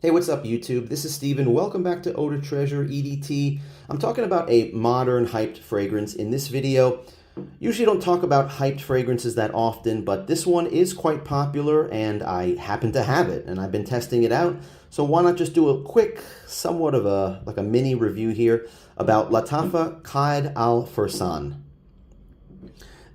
Hey, what's up YouTube? This is Steven. Welcome back to Eau de Treasure EDT. I'm talking about a modern hyped fragrance in this video. Usually don't talk about hyped fragrances that often, but this one is quite popular and I happen to have it and I've been testing it out. So why not just do a quick, somewhat of a mini review here about Lattafa Qaed Al Fursan.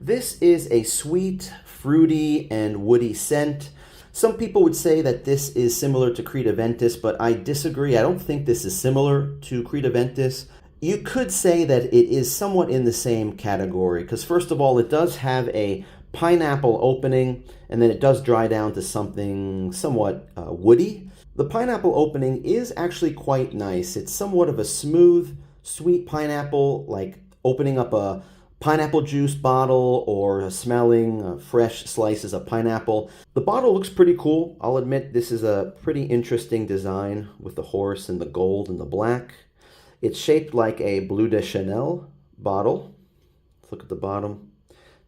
This is a sweet, fruity, and woody scent. Some people would say that this is similar to Creed Aventus, but I disagree. I don't think this is similar to Creed Aventus. You could say that it is somewhat in the same category, because first of all, it does have a pineapple opening, and then it does dry down to something somewhat woody. The pineapple opening is actually quite nice. It's somewhat of a smooth, sweet pineapple, like opening up a pineapple juice bottle or smelling fresh slices of pineapple. The bottle looks pretty cool. I'll admit this is a pretty interesting design with the horse and the gold and the black. It's shaped like a Bleu de Chanel bottle. Let's look at the bottom.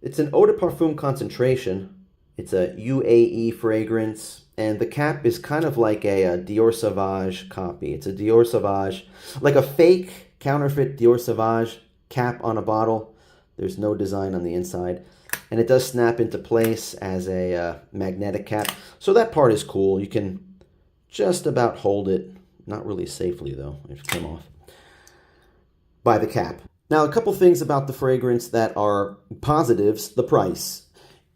It's an eau de parfum concentration. It's a UAE fragrance, and the cap is kind of like a Dior Sauvage copy. It's a Dior Sauvage, like a fake counterfeit Dior Sauvage cap on a bottle. There's no design on the inside. And it does snap into place as a magnetic cap. So that part is cool. You can just about hold it. Not really safely, though. It came off. By the cap. Now, a couple things about the fragrance that are positives. The price.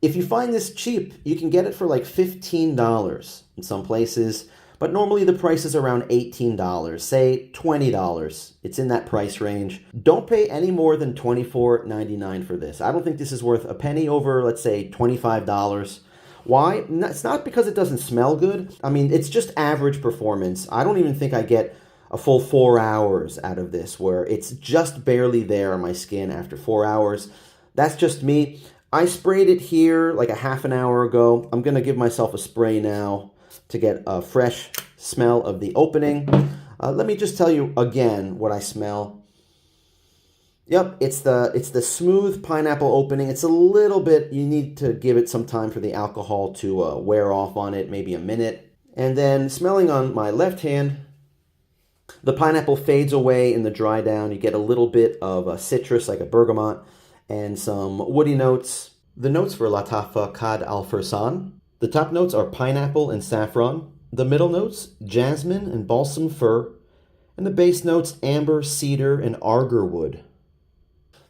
If you find this cheap, you can get it for like $15 in some places. But normally the price is around $18, say $20. It's in that price range. Don't pay any more than $24.99 for this. I don't think this is worth a penny over, let's say, $25. Why? It's not because it doesn't smell good. I mean, it's just average performance. I don't even think I get a full 4 hours out of this, where it's just barely there on my skin after 4 hours. That's just me. I sprayed it here like a half an hour ago. I'm gonna give myself a spray now to get a fresh smell of the opening. Let me just tell you again what I smell. Yep, it's the smooth pineapple opening. It's a little bit, you need to give it some time for the alcohol to wear off on it, maybe a minute. And then smelling on my left hand, the pineapple fades away in the dry down. You get a little bit of a citrus, like a bergamot, and some woody notes. The notes for Lattafa Qaed Al Fursan. The top notes are pineapple and saffron. The middle notes, jasmine and balsam fir. And the base notes, amber, cedar, and argerwood.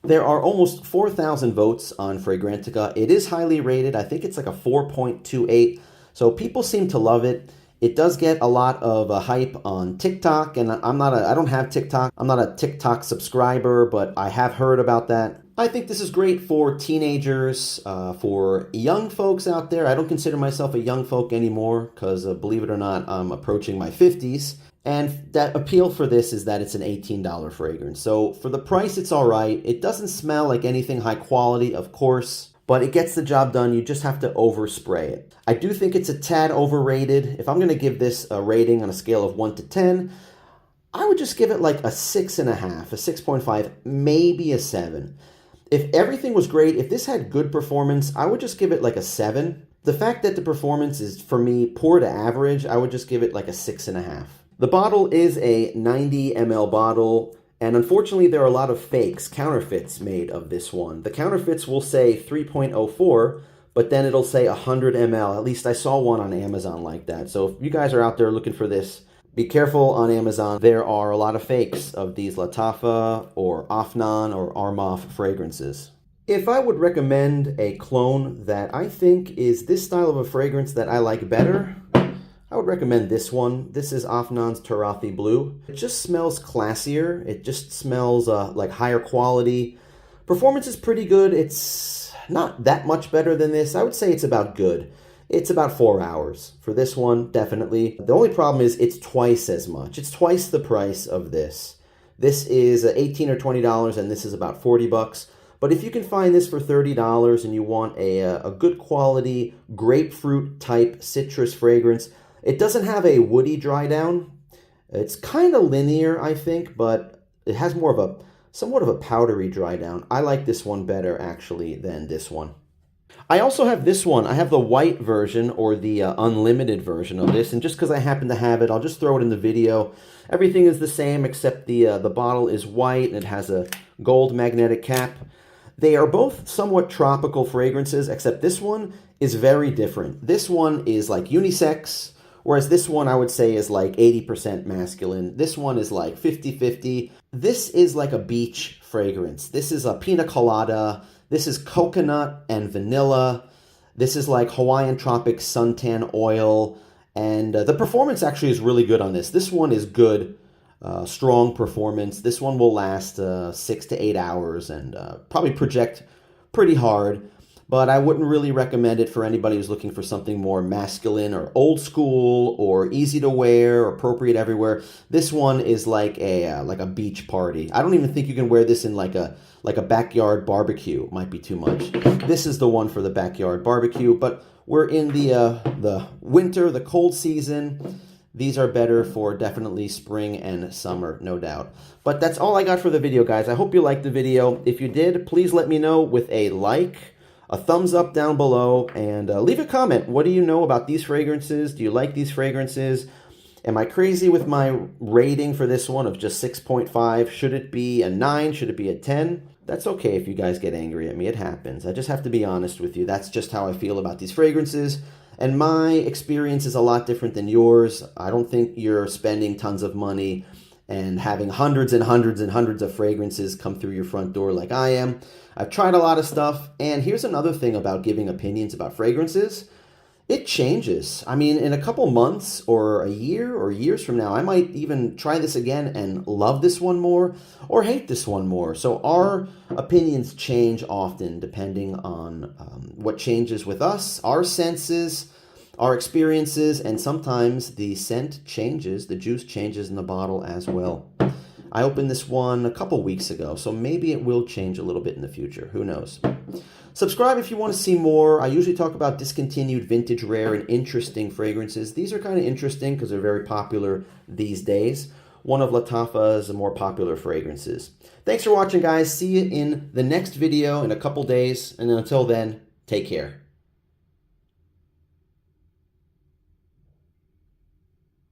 There are almost 4,000 votes on Fragrantica. It is highly rated. I think it's like a 4.28. So people seem to love it. It does get a lot of hype on TikTok, and I don't have TikTok. I'm not a TikTok subscriber, but I have heard about that. I think this is great for teenagers, for young folks out there. I don't consider myself a young folk anymore because, believe it or not, I'm approaching my 50s. And that appeal for this is that it's an $18 fragrance. So for the price, it's all right. It doesn't smell like anything high quality, of course, but it gets the job done. You just have to overspray it. I do think it's a tad overrated. If I'm going to give this a rating on a scale of 1 to 10, I would just give it like a 6.5, a 6.5, maybe a 7. If everything was great, if this had good performance, I would just give it like a 7. The fact that the performance is, for me, poor to average, I would just give it like a 6.5. The bottle is a 90 ml bottle, and unfortunately there are a lot of fakes, counterfeits made of this one. The counterfeits will say 3.04, but then it'll say 100 ml. At least I saw one on Amazon like that. So if you guys are out there looking for this, be careful on Amazon. There are a lot of fakes of these Lattafa or Afnan or Armaf fragrances. If I would recommend a cologne that I think is this style of a fragrance that I like better, I would recommend this one. This is Afnan's Turathi Blue. It just smells classier. It just smells like higher quality. Performance is pretty good. It's not that much better than this. I would say it's about good. It's about 4 hours. For this one, definitely. The only problem is it's twice as much. It's twice the price of this. This is $18 or $20, and this is about 40 bucks. But if you can find this for $30 and you want a good quality grapefruit type citrus fragrance, it doesn't have a woody dry down. It's kind of linear, I think, but it has somewhat of a powdery dry down. I like this one better, actually, than this one. I also have this one. I have the white version or the unlimited version of this. And just because I happen to have it, I'll just throw it in the video. Everything is the same except the bottle is white and it has a gold magnetic cap. They are both somewhat tropical fragrances, except this one is very different. This one is like unisex, whereas this one I would say is like 80% masculine. This one is like 50-50. This is like a beach fragrance. This is a pina colada. This is coconut and vanilla. This is like Hawaiian tropic suntan oil. And the performance actually is really good on this. This one is good, strong performance. This one will last 6 to 8 hours and probably project pretty hard. But I wouldn't really recommend it for anybody who's looking for something more masculine or old school or easy to wear, appropriate everywhere. This one is like a beach party. I don't even think you can wear this in like a backyard barbecue. Might be too much. This is the one for the backyard barbecue. But we're in the winter, the cold season. These are better for definitely spring and summer, no doubt. But that's all I got for the video, guys. I hope you liked the video. If you did, please let me know with a like, a thumbs up down below, and leave a comment. What do you know about these fragrances? Do you like these fragrances? Am I crazy with my rating for this one of just 6.5? Should it be a 9? Should it be a 10? That's okay if you guys get angry at me. It happens. I just have to be honest with you. That's just how I feel about these fragrances. And my experience is a lot different than yours. I don't think you're spending tons of money and having hundreds and hundreds and hundreds of fragrances come through your front door like I am. I've tried a lot of stuff, and here's another thing about giving opinions about fragrances. It changes. I mean, in a couple months or a year or years from now, I might even try this again and love this one more or hate this one more. So our opinions change often depending on what changes with us, our senses, our experiences, and sometimes the scent changes, the juice changes in the bottle as well. I opened this one a couple weeks ago, so maybe it will change a little bit in the future. Who knows? Subscribe if you want to see more. I usually talk about discontinued, vintage, rare, and interesting fragrances. These are kind of interesting because they're very popular these days. One of Lattafa's more popular fragrances. Thanks for watching, guys. See you in the next video in a couple days. And until then, take care.